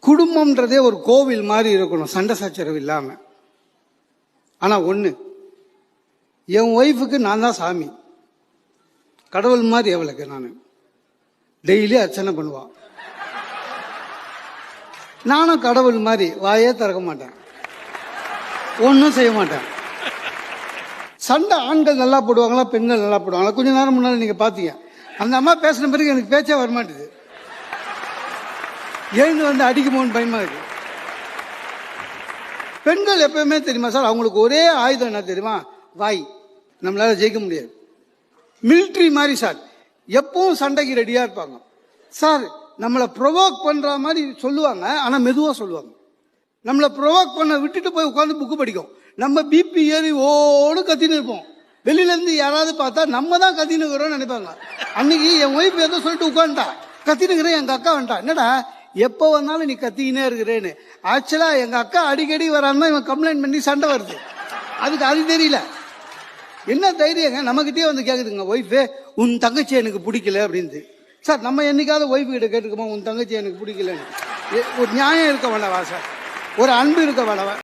குடும்பம்ன்றதே ஒரு கோவில் மாதிரி இருக்கணும், சண்டை சச்சரவு இல்லாம. ஆனா ஒண்ணு, என் ஒய்ஃபுக்கு நான் தான் சாமி, கடவுள் மாதிரி. அவளுக்கு நான் டெய்லி அர்ச்சனை பண்ணுவான். நானும் கடவுள் மாதிரி வாயே திறக்க மாட்டேன், ஒன்றும் செய்ய மாட்டேன். சண்டை ஆண்கள் நல்லா போடுவாங்களா, பெண்கள் நல்லா போடுவாங்களா? கொஞ்ச நேரம் முன்னாடி நீங்க பாத்தீங்க, அந்த அம்மா பேசின பிறகு எனக்கு பேச்சே வரமாட்டேது. எழுந்து வந்து அடிக்குமோன்னு பயமா இருக்கு. பெண்கள் எப்பவுமே தெரியுமா சார், அவங்களுக்கு ஒரே ஆயுதம் என்ன தெரியுமா? வாய். நம்மளால ஜெயிக்க முடியாது. மிலிட்ரி மாதிரி சார், எப்பவும் சண்டைக்கு ரெடியா இருப்பாங்க சார். நம்மளை ப்ரொவோக் பண்ற மாதிரி சொல்லுவாங்க, ஆனா மெதுவா சொல்லுவாங்க. நம்மளை ப்ரொவோக் பண்ண விட்டுட்டு போய் உட்காந்து புக்கு படிக்கும். நம்ம பிபி ஏறி ஓடு கத்தின்னு இருப்போம். வெளியில இருந்து யாராவது பார்த்தா நம்ம தான் கத்தினுக்கிறோம்னு நினைப்பாங்க. அன்னைக்கு என் ஒய்ஃப் ஏதோ சொல்லிட்டு உட்காந்துட்டா, கத்தினுக்கிறேன். எங்க அக்கா வந்துட்டா, என்னடா எப்போ வந்தாலும் நீ கத்திக்கினே இருக்கிறேன்னு. ஆக்சுவலா எங்க அக்கா அடிக்கடி வரான்னு இவன் கம்ப்ளைண்ட் பண்ணி சண்டை வருது. அதுக்கு அது தெரியல. என்ன தைரியங்க நம்மகிட்டயே வந்து கேக்குதுங்க ஒய்ஃபு, உன் தங்கச்சி எனக்கு பிடிக்கல அப்படின்னு. சார், நம்ம என்னைக்காவது ஒய்ஃபு கிட்ட கேட்டுக்கோமா உன் தங்கச்சி எனக்கு பிடிக்கலன்னு? ஒரு நியாயம் இருக்க வேண்டாவா சார்? ஒரு அன்பு இருக்க வேண்டாவா?